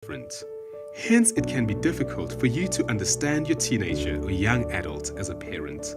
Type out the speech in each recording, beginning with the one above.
different. Hence, it can be difficult for you to understand your teenager or young adult as a parent.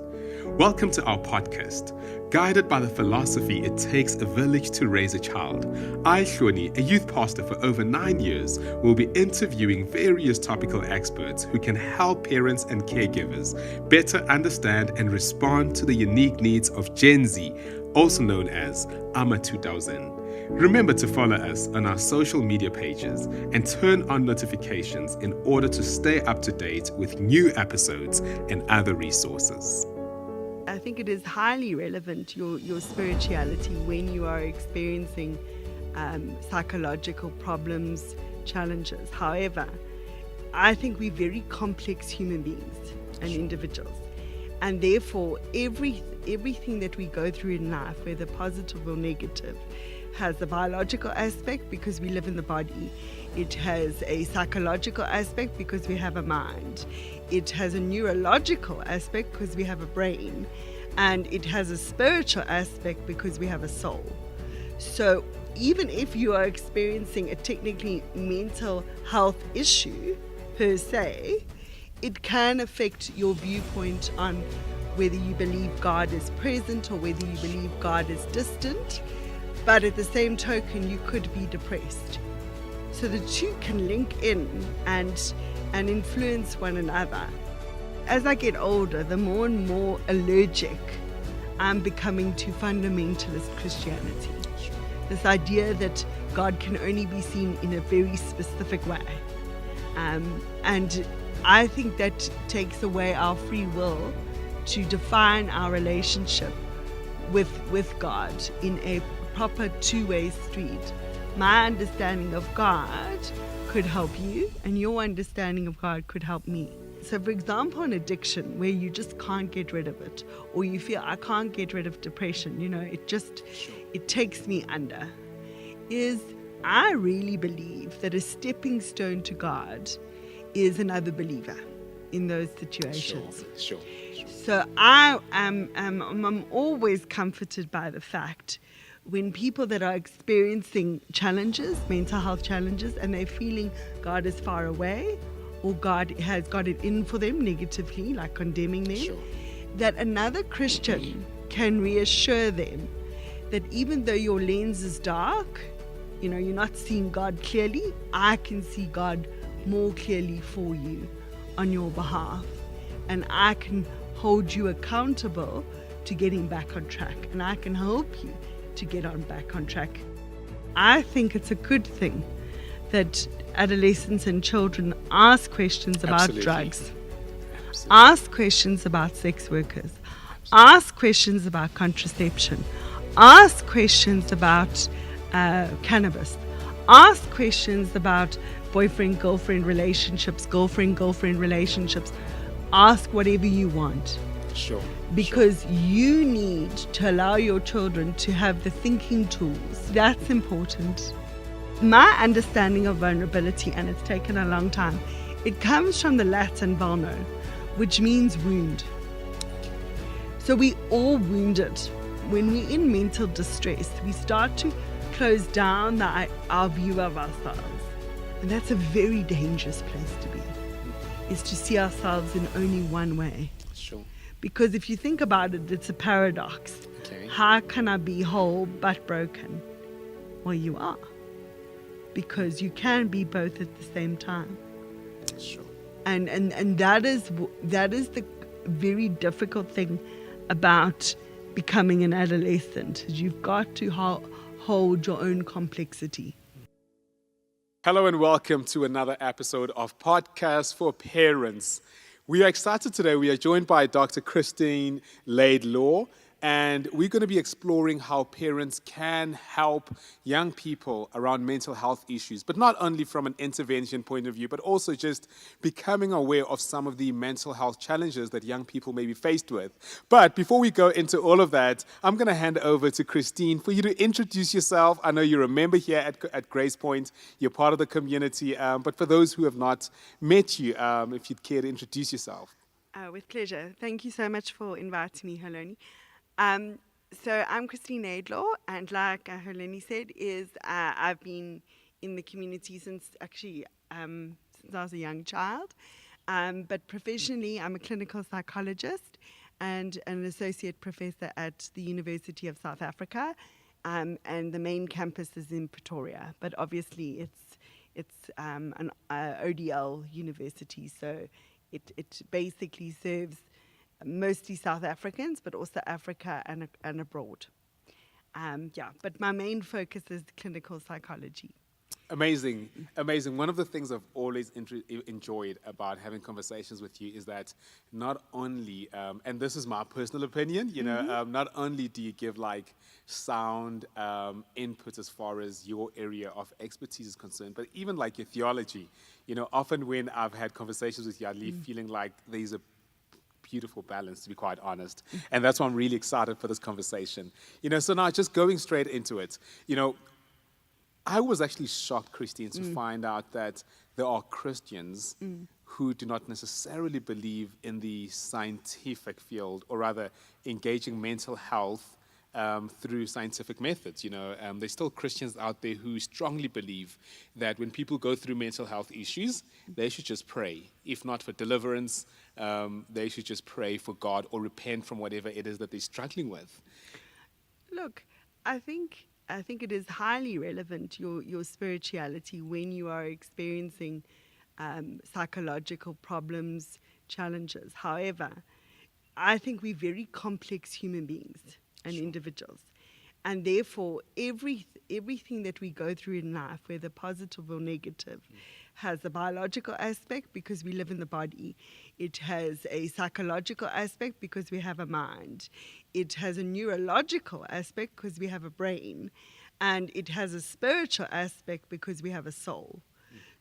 Welcome to our podcast. Guided by the philosophy it takes a village to raise a child, I, Shoni, a youth pastor for over 9 years, will be interviewing various topical experts who can help parents and caregivers better understand and respond to the unique needs of Gen Z, also known as AMA 2000. Remember to follow us on our social media pages and turn on notifications in order to stay up to date with new episodes and other resources. I think it is highly relevant, your spirituality, when you are experiencing psychological problems, challenges. However, I think we're very complex human beings and individuals. And therefore, everything that we go through in life, whether positive or negative, has a biological aspect because we live in the body. It has a psychological aspect because we have a mind. It has a neurological aspect because we have a brain. And it has a spiritual aspect because we have a soul. So even if you are experiencing a technically mental health issue per se, it can affect your viewpoint on whether you believe God is present or whether you believe God is distant. But at the same token, you could be depressed. So the two can link in and influence one another. As I get older, the more and more allergic I'm becoming to fundamentalist Christianity. This idea that God can only be seen in a very specific way. And I think that takes away our free will to define our relationship with God in a proper two-way street. My understanding of God could help you, and your understanding of God could help me. So for example, an addiction where you just can't get rid of it, or you feel I can't get rid of depression, it takes me under, is I really believe that a stepping stone to God is another believer in those situations. Sure. So I'm always comforted by the fact when people that are experiencing challenges, mental health challenges, and they're feeling God is far away or God has got it in for them negatively, like condemning them, that another Christian can reassure them that even though your lens is dark, you're not seeing God clearly, I can see God more clearly for you on your behalf. And I can hold you accountable to getting back on track. And I can help you to get back on track. I think it's a good thing that adolescents and children ask questions about drugs, ask questions about sex workers, ask questions about contraception, ask questions about cannabis, ask questions about boyfriend-girlfriend relationships, girlfriend-girlfriend relationships. Ask whatever you want. Because you need to allow your children to have the thinking tools. That's important. My understanding of vulnerability, and it's taken a long time, it comes from the Latin vulno, which means wound. So we all wounded. When we're in mental distress, we start to close down our view of ourselves. And that's a very dangerous place to be, is to see ourselves in only one way. Because if you think about it, it's a paradox. How can I be whole but broken? Well, you are. Because you can be both at the same time. And that is the very difficult thing about becoming an adolescent. You've got to hold your own complexity. Hello and welcome to another episode of Podcast for Parents. We are excited today. We are joined by Dr. Christine Laidlaw, and we're going to be exploring how parents can help young people around mental health issues, but not only from an intervention point of view, but also just becoming aware of some of the mental health challenges that young people may be faced with. But before we go into all of that, I'm going to hand over to Christine for you to introduce yourself. I know you're a member here at Grace Point. You're part of the community, but for those who have not met you, if you'd care to introduce yourself. With pleasure. Thank you so much for inviting me, Heloni. So I'm Christine Laidlaw, and like Heleni said, I've been in the community since actually since I was a young child. But professionally, I'm a clinical psychologist and an associate professor at the University of South Africa. And the main campus is in Pretoria. But obviously, it's an ODL university, so it basically serves mostly South Africans, but also Africa and abroad. But my main focus is clinical psychology. Amazing, amazing. One of the things I've always enjoyed about having conversations with you is that not only, and this is my personal opinion, not only do you give like sound input as far as your area of expertise is concerned, but even like your theology. Often when I've had conversations with you, I leave feeling like there's a beautiful balance, to be quite honest. And that's why I'm really excited for this conversation. So now just going straight into it, I was actually shocked, Christine, to find out that there are Christians who do not necessarily believe in the scientific field, or rather engaging mental health through scientific methods. There's still Christians out there who strongly believe that when people go through mental health issues, they should just pray. If not for deliverance, they should just pray for God or repent from whatever it is that they're struggling with. Look, I think it is highly relevant, your spirituality, when you are experiencing psychological problems, challenges. However, I think we're very complex human beings and individuals. And therefore, everything that we go through in life, whether positive or negative, has a biological aspect because we live in the body. It has a psychological aspect because we have a mind. It has a neurological aspect because we have a brain. And it has a spiritual aspect because we have a soul.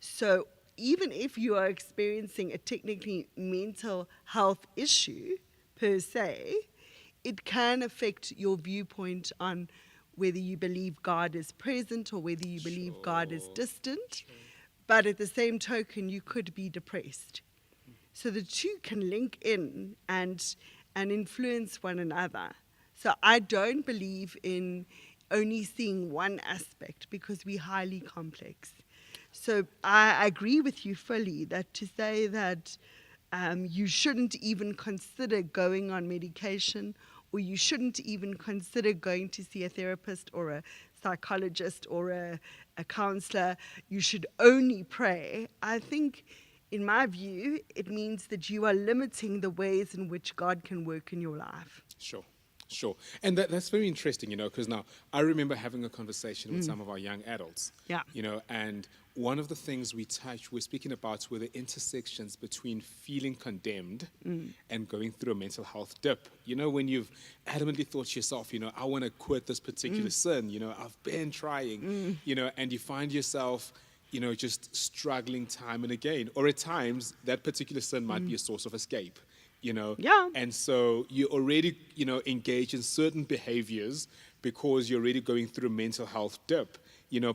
So even if you are experiencing a technically mental health issue per se, it can affect your viewpoint on whether you believe God is present or whether you believe God is distant. But at the same token, you could be depressed. So the two can link in and influence one another. So I don't believe in only seeing one aspect because we're highly complex. So I agree with you fully that to say that you shouldn't even consider going on medication, or you shouldn't even consider going to see a therapist or a psychologist or a counselor, you should only pray. I think, in my view, it means that you are limiting the ways in which God can work in your life. Sure. And that's very interesting, because now I remember having a conversation with some of our young adults. Yeah. And one of the things we're speaking about were the intersections between feeling condemned and going through a mental health dip. When you've adamantly thought to yourself, I want to quit this particular sin, I've been trying, and you find yourself, just struggling time and again. Or at times, that particular sin might be a source of escape. Yeah. And so you already, engage in certain behaviors because you're already going through a mental health dip,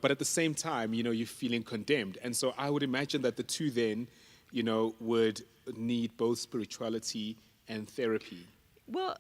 but at the same time, you're feeling condemned. And so I would imagine that the two then, would need both spirituality and therapy. Well,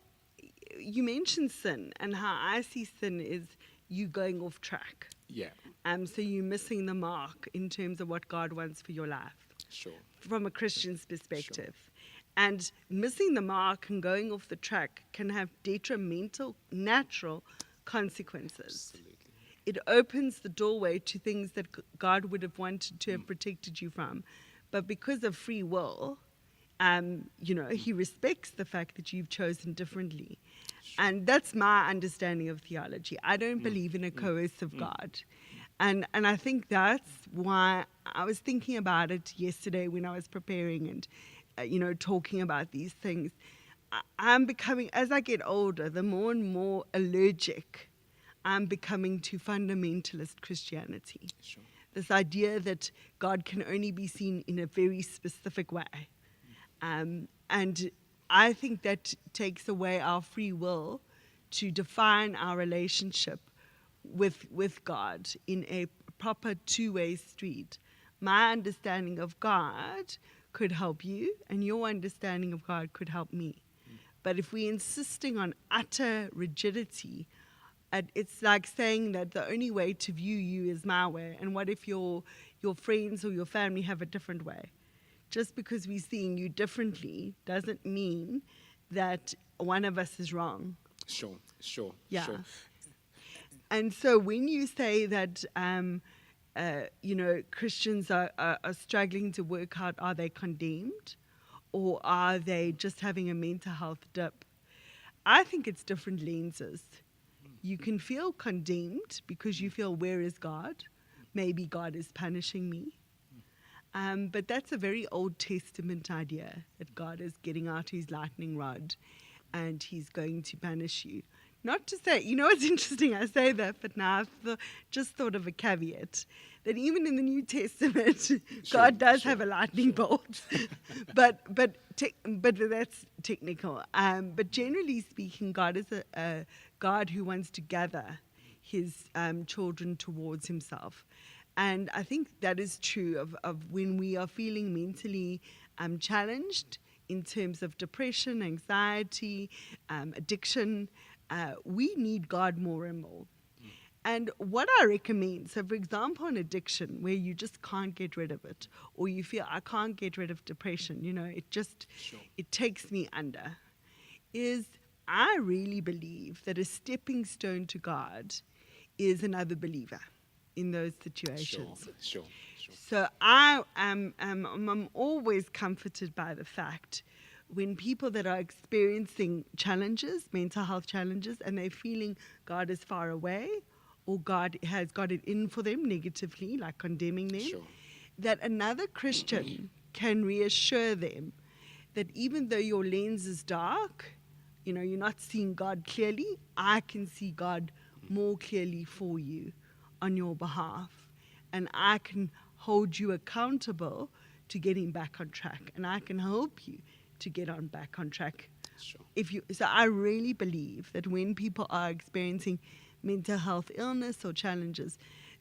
you mentioned sin, and how I see sin is you going off track. Yeah. So you're missing the mark in terms of what God wants for your life. Sure. From a Christian's perspective. Sure. And missing the mark and going off the track can have detrimental, natural consequences. Absolutely. It opens the doorway to things that God would have wanted to have protected you from. But because of free will, He respects the fact that you've chosen differently. Sure. And that's my understanding of theology. I don't believe in a coercive God. And I think that's why I was thinking about it yesterday when I was preparing and talking about these things. I'm becoming, as I get older, the more and more allergic I'm becoming to fundamentalist Christianity. Sure. This idea that God can only be seen in a very specific way. And I think that takes away our free will to define our relationship with God in a proper two-way street. My understanding of God could help you, and your understanding of God could help me. But if we're insisting on utter rigidity, it's like saying that the only way to view you is my way. And what if your your friends or your family have a different way. Just because we're seeing you differently doesn't mean that one of us is wrong. Sure. Yeah. And so when you say that, Christians are struggling to work out, are they condemned or are they just having a mental health dip? I think it's different lenses. You can feel condemned because you feel, where is God? Maybe God is punishing me. But that's a very Old Testament idea, that God is getting out his lightning rod and he's going to punish you. Not to say, it's interesting, I say that, but now I've just thought of a caveat, that even in the New Testament, God does have a lightning bolt. but that's technical. But generally speaking, God is a God who wants to gather his children towards himself. And I think that is true of when we are feeling mentally challenged in terms of depression, anxiety, addiction. We need God more and more. And what I recommend, so for example, an addiction where you just can't get rid of it, or you feel, I can't get rid of depression, it takes me under, is I really believe that a stepping stone to God is another believer in those situations. Sure. So I'm always comforted by the fact when people that are experiencing challenges, mental health challenges, and they're feeling God is far away or God has got it in for them negatively, like condemning them, that another Christian can reassure them that even though your lens is dark, you're not seeing God clearly, I can see God more clearly for you on your behalf, and I can hold you accountable to getting back on track, and I can help you to get back on track. So I really believe that when people are experiencing mental health illness or challenges,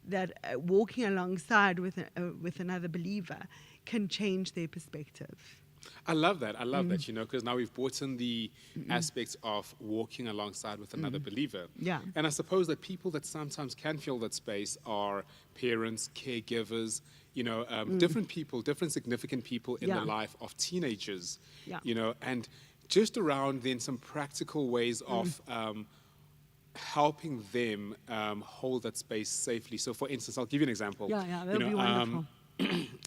that walking alongside with another believer can change their perspective. I love that, because now we've brought in the aspects of walking alongside with another believer. Yeah. And I suppose that people that sometimes can fill that space are parents, caregivers, different people, different significant people in the life of teenagers, and just around then some practical ways of helping them hold that space safely. So for instance, I'll give you an example. Yeah, that'd be wonderful.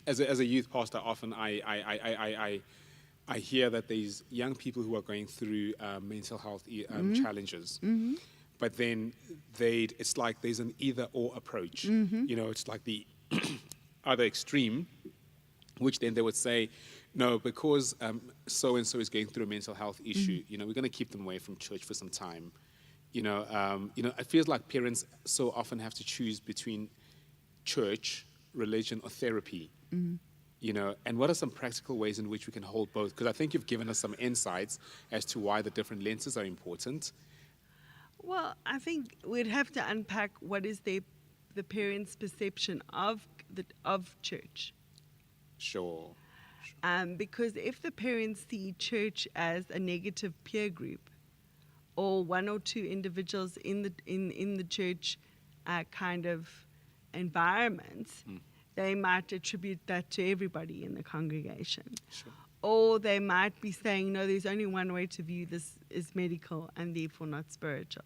As a youth pastor, often I hear that there's young people who are going through mental health challenges, but then it's like there's an either-or approach. It's like the other extreme, which then they would say, no, because so-and-so is going through a mental health issue, we're going to keep them away from church for some time. It feels like parents so often have to choose between church, religion, or therapy. And what are some practical ways in which we can hold both? Because I think you've given us some insights as to why the different lenses are important. Well, I think we'd have to unpack what is the parents' perception of church. Sure. Because if the parents see church as a negative peer group, or one or two individuals in the church kind of environments, they might attribute that to everybody in the congregation. Sure. Or they might be saying, no, there's only one way to view this is medical and therefore not spiritual.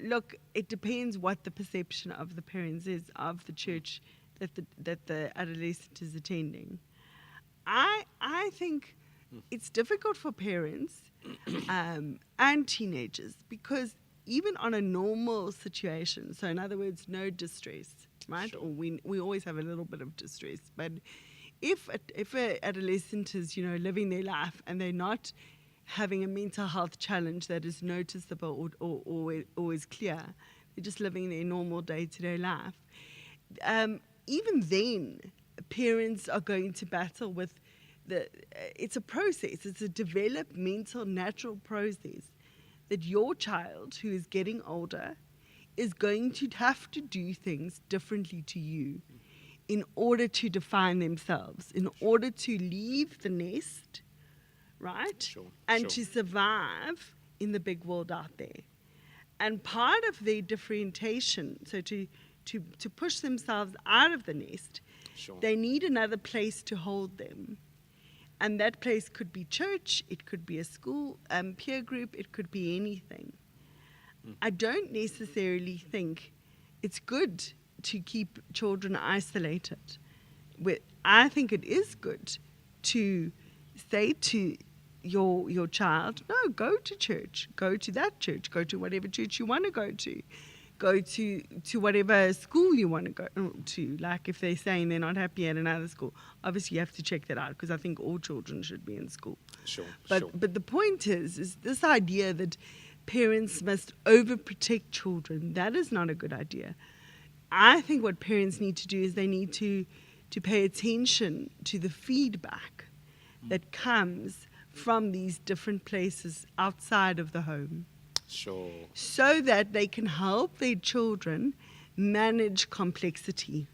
Look, it depends what the perception of the parents is of the church that the adolescent is attending. I think it's difficult for parents and teenagers because even on a normal situation, so in other words, no distress, right? Sure. Or we always have a little bit of distress, but if an adolescent is living their life and they're not having a mental health challenge that is noticeable or is clear, they're just living their normal day-to-day life. Even then, parents are going to battle with it's a process. It's a developmental, natural process that your child who is getting older is going to have to do things differently to you in order to define themselves, in order to leave the nest, right? Sure. And to survive in the big world out there. And part of their differentiation, so to to push themselves out of the nest, Sure. they need another place to hold them. And that place could be church, it could be a school, peer group, it could be anything. I don't necessarily think it's good to keep children isolated. I think it is good to say to your child, no, go to church, go to that church, go to whatever church you want to go to whatever school you want to go to. Like if they're saying they're not happy at another school, obviously you have to check that out, because I think all children should be in school. Sure. But the point is this idea that parents must overprotect children. That is not a good idea. I think what parents need to do is they need to pay attention to the feedback that comes from these different places outside of the home, Sure. so that they can help their children manage complexity.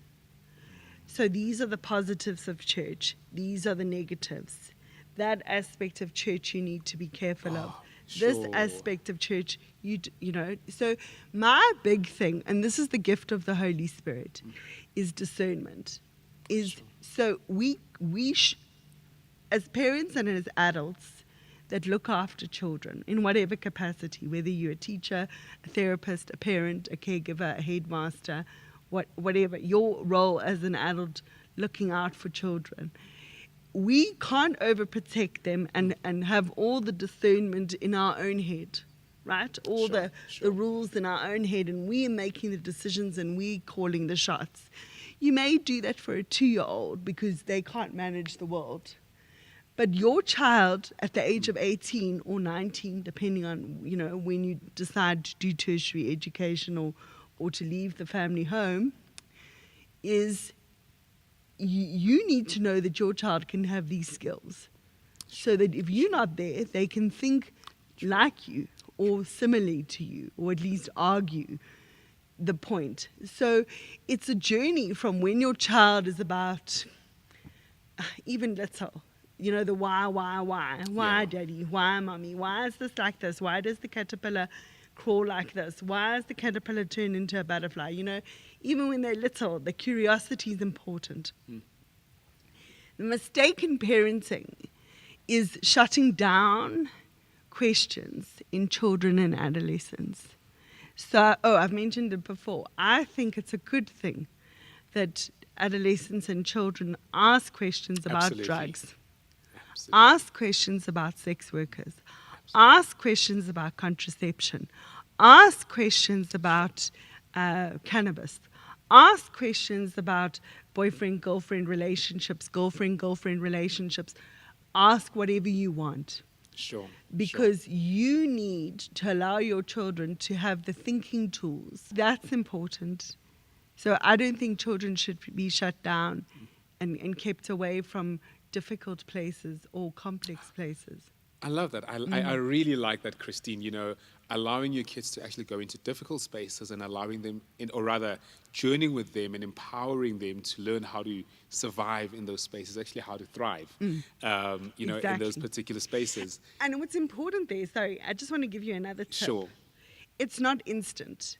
So these are the positives of church. These are the negatives. That aspect of church you need to be careful of. This Sure. aspect of church, you know. So my big thing, and this is the gift of the Holy Spirit, is discernment. So we as parents and as adults that look after children in whatever capacity, whether you're a teacher, a therapist, a parent, a caregiver, a headmaster, whatever your role as an adult looking out for children, we can't overprotect them and have all the discernment in our own head, right? All Sure. the rules in our own head, and we're making the decisions and we're calling the shots. You may do that for a 2-year-old because they can't manage the world. But your child at the age of 18 or 19, depending on, when you decide to do tertiary education or to leave the family home, is you need to know that your child can have these skills. So that if you're not there, they can think like you or similarly to you, or at least argue the point. So it's a journey from when your child is about, even little, the why, daddy, why, mommy, why is this like this? Why does the caterpillar crawl like this? Why does the caterpillar turn into a butterfly? Even when they're little, the curiosity is important. The mistake in parenting is shutting down questions in children and adolescents. So, I've mentioned it before. I think it's a good thing that adolescents and children ask questions about Absolutely. drugs, Absolutely. ask questions about sex workers, ask questions about contraception, ask questions about cannabis, ask questions about boyfriend-girlfriend relationships, girlfriend-girlfriend relationships. Ask whatever you want. Sure. Because you need to allow your children to have the thinking tools. That's important. So I don't think children should be shut down and kept away from difficult places or complex places. I love that. I really like that, Christine, allowing your kids to actually go into difficult spaces and allowing them, or rather journeying with them and empowering them to learn how to survive in those spaces, actually how to thrive, in those particular spaces. And what's important there, sorry, I just want to give you another tip. Sure. It's not instant.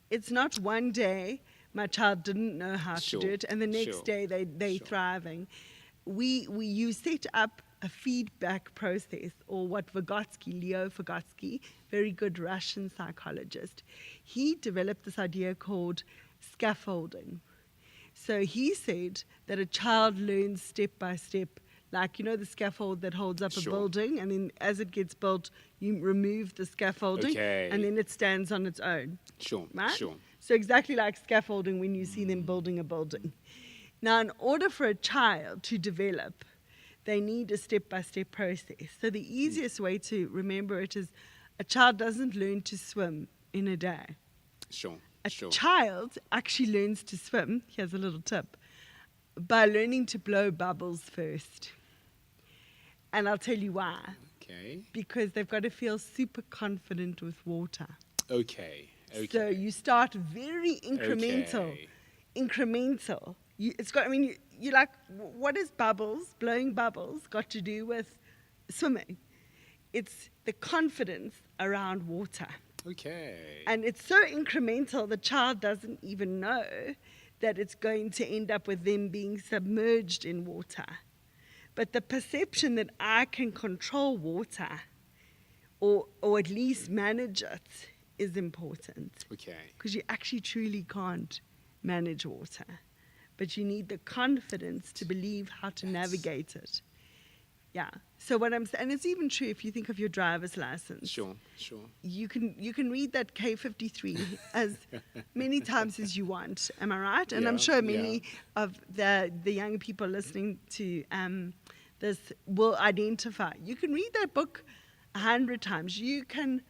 It's not one day my child didn't know how to do it and the next day they're thriving. You set up a feedback process, or what Leo Vygotsky, very good Russian psychologist, he developed this idea called scaffolding. So he said that a child learns step by step, like, the scaffold that holds up a building, and then as it gets built, you remove the scaffolding, and then it stands on its own. Sure, right? sure. So exactly like scaffolding when you see them building a building. Now, in order for a child to develop, they need a step-by-step process. So the easiest way to remember it is a child doesn't learn to swim in a day. Sure. A child actually learns to swim, here's a little tip, by learning to blow bubbles first. And I'll tell you why. Okay. Because they've got to feel super confident with water. Okay. So you start very incremental. Okay. Incremental. You're like, what is blowing bubbles, got to do with swimming? It's the confidence around water. Okay. And it's so incremental, the child doesn't even know that it's going to end up with them being submerged in water. But the perception that I can control water or at least manage it is important. Okay. Because you actually truly can't manage water. But you need the confidence to believe how to navigate it. Yeah. So what I'm saying, and it's even true if you think of your driver's license. Sure. You can read that K53 as many times as you want. Am I right? And I'm sure many of the young people listening to this will identify. You can read that book 100 times. You can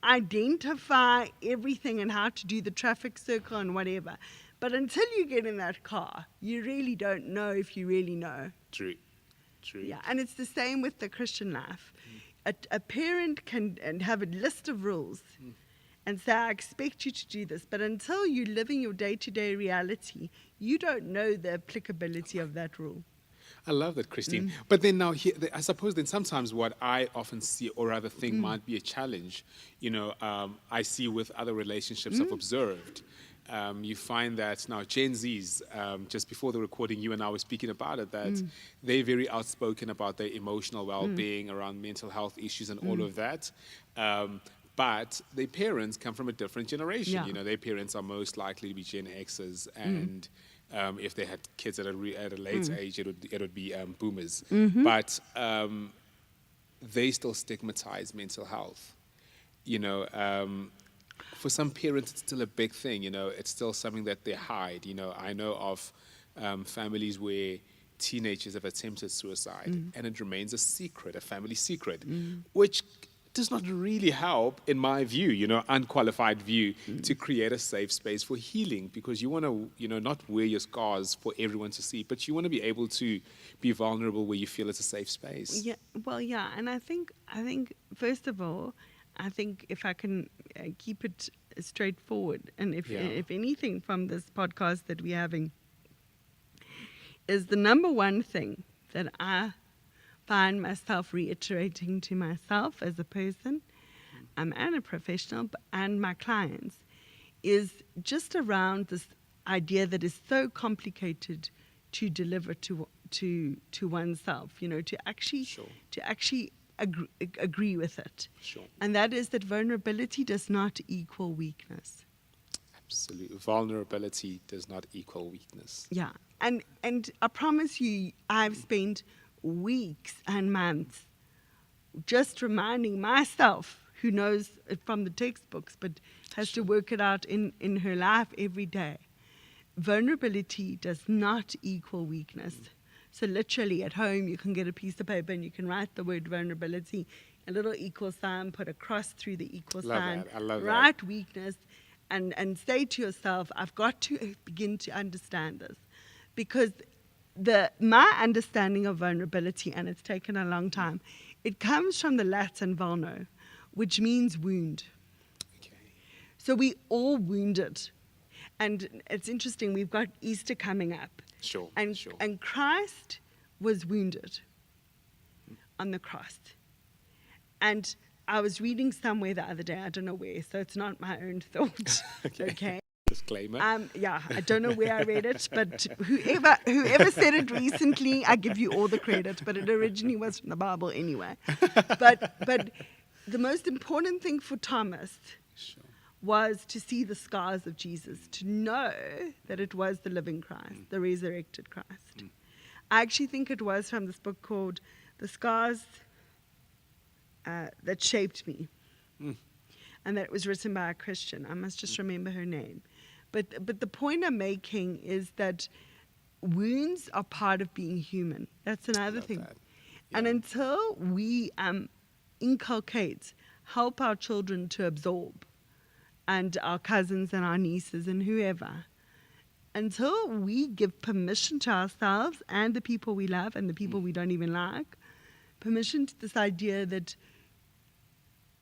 identify everything and how to do the traffic circle and whatever. But until you get in that car, you really don't know if you really know. True. Yeah, and it's the same with the Christian life. A parent can have a list of rules and say, I expect you to do this. But until you're living your day-to-day reality, you don't know the applicability of that rule. I love that, Christine. But then now, I suppose then sometimes what I often see or rather think might be a challenge, I see with other relationships I've observed. You find that now Gen Zs, just before the recording, you and I were speaking about it, that they're very outspoken about their emotional well-being, around mental health issues and all of that. But their parents come from a different generation. Yeah. Their parents are most likely to be Gen Xers, and if they had kids at a late age, it would be boomers. But they still stigmatize mental health. For some parents, it's still a big thing. It's still something that they hide. I know of families where teenagers have attempted suicide, and it remains a secret, a family secret, which does not really help, in my view, unqualified view, to create a safe space for healing, because you want to, not wear your scars for everyone to see, but you want to be able to be vulnerable where you feel it's a safe space. Yeah, well, yeah, and I think first of all, I think if I can keep it straightforward, and if anything from this podcast that we're having is the number one thing that I find myself reiterating to myself as a person and a professional and my clients, is just around this idea that is so complicated to deliver to oneself, to actually agree with it. Sure. And that is that vulnerability does not equal weakness. Absolutely. Vulnerability does not equal weakness. Yeah. And I promise you, I've spent weeks and months just reminding myself, who knows it from the textbooks, but has to work it out in her life every day. Vulnerability does not equal weakness. So literally at home, you can get a piece of paper and you can write the word vulnerability, a little equal sign, put a cross through the equal sign, I love that. write weakness, and say to yourself, I've got to begin to understand this. Because my understanding of vulnerability, and it's taken a long time, it comes from the Latin vulno, which means wound. Okay. So we all wounded. And it's interesting, we've got Easter coming up. Sure. And Christ was wounded on the cross. And I was reading somewhere the other day, I don't know where, so it's not my own thought. Okay. Disclaimer. I don't know where I read it, but whoever said it recently, I give you all the credit. But it originally was from the Bible anyway. But the most important thing for Thomas was to see the scars of Jesus, to know that it was the living Christ, the resurrected Christ. I actually think it was from this book called The Scars That Shaped Me. And that it was written by a Christian. I must just remember her name. But the point I'm making is that wounds are part of being human. That's another thing. That. Yeah. And until we help our children to absorb, and our cousins and our nieces and whoever, until we give permission to ourselves and the people we love and the people we don't even like, permission to this idea that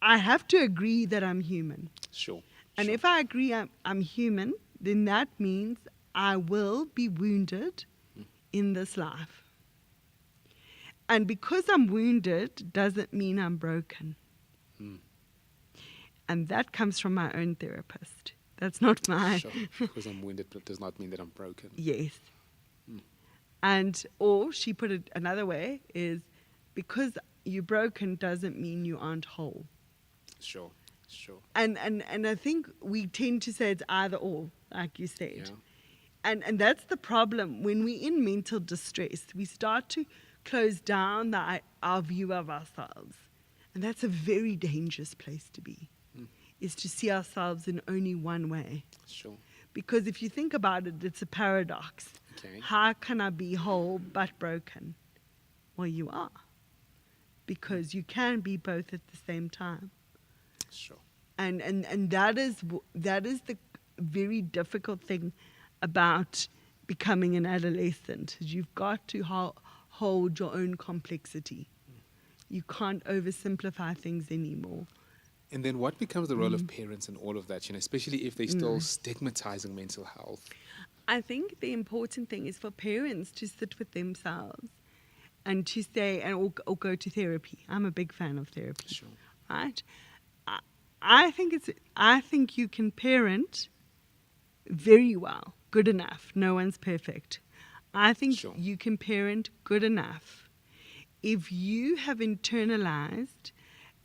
I have to agree that I'm human. Sure. And if I agree I'm human, then that means I will be wounded in this life. And because I'm wounded doesn't mean I'm broken. And that comes from my own therapist. That's not mine. Sure. Because I'm wounded, but it does not mean that I'm broken. Yes. And, or she put it another way, is because you're broken doesn't mean you aren't whole. Sure. And I think we tend to say it's either or, like you said. Yeah. And that's the problem. When we're in mental distress, we start to close down our view of ourselves. And that's a very dangerous place to be, is to see ourselves in only one way. Sure. Because if you think about it, it's a paradox. Okay. How can I be whole but broken? Well, you are. Because you can be both at the same time. Sure. And that is the very difficult thing about becoming an adolescent. Is you've got to hold your own complexity. You can't oversimplify things anymore. And then what becomes the role of parents in all of that, especially if they're still stigmatizing mental health? I think the important thing is for parents to sit with themselves and to say, or go to therapy. I'm a big fan of therapy. Sure. Right? I think you can parent very well, good enough. No one's perfect. I think Sure. you can parent good enough if you have internalized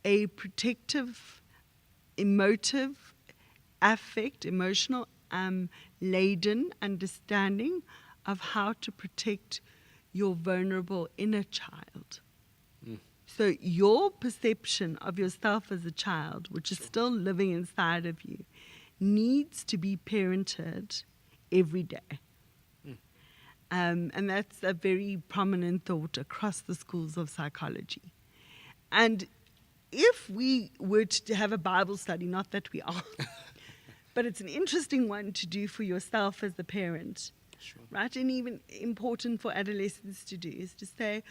a protective, emotive, emotional laden understanding of how to protect your vulnerable inner child. So your perception of yourself as a child, which is still living inside of you, needs to be parented every day. And that's a very prominent thought across the schools of psychology. And if we were to have a Bible study, not that we are, but it's an interesting one to do for yourself as a parent, Sure. right? And even important for adolescents to do is to say,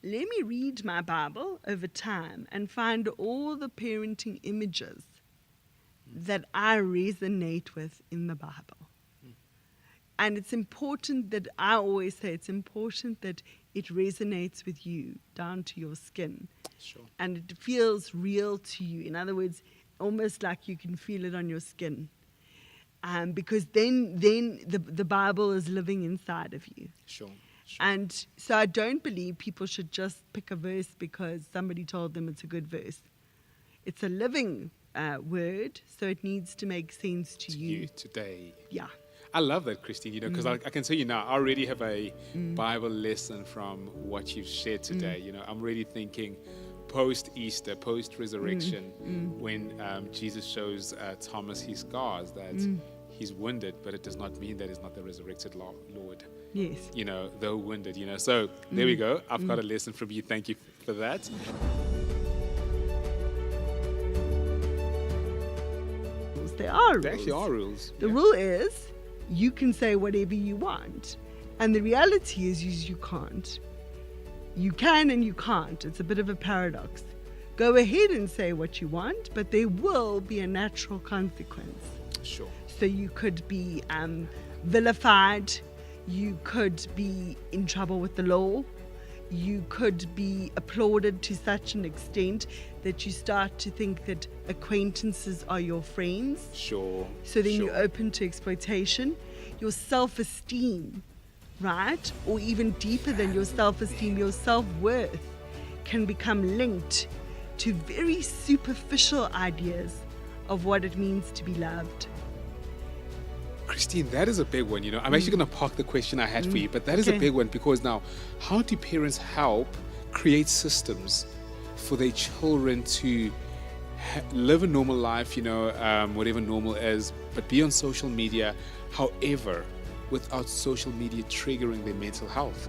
let me read my Bible over time and find all the parenting images that I resonate with in the Bible. And it's important that, I always say, it's important that it resonates with you down to your skin. Sure. And it feels real to you. In other words, almost like you can feel it on your skin. Because then the Bible is living inside of you. Sure. And so I don't believe people should just pick a verse because somebody told them it's a good verse. It's a living word, so it needs to make sense to you. Today. Yeah. I love that, Christine, because I can tell you now, I already have a Bible lesson from what you've shared today. I'm really thinking post-Easter, post-resurrection, when Jesus shows Thomas his scars, that he's wounded, but it does not mean that he's not the resurrected Lord. Yes. Though wounded, So there we go. I've got a lesson from you. Thank you for that. There are rules. There actually are rules. The rule is you can say whatever you want. And the reality is you can't. You can and you can't. It's a bit of a paradox. Go ahead and say what you want, but there will be a natural consequence. Sure. So you could be vilified. You could be in trouble with the law. You could be applauded to such an extent that you start to think that acquaintances are your friends. Sure. So then sure. you're open to exploitation. Your self-esteem, right? Or even deeper than your self-esteem, your self-worth can become linked to very superficial ideas of what it means to be loved. Christine, that is a big one. I'm actually going to park the question I had for you, but that is a Okay. big one, because now, how do parents help create systems for their children to live a normal life, whatever normal is, but be on social media, however, without social media triggering their mental health?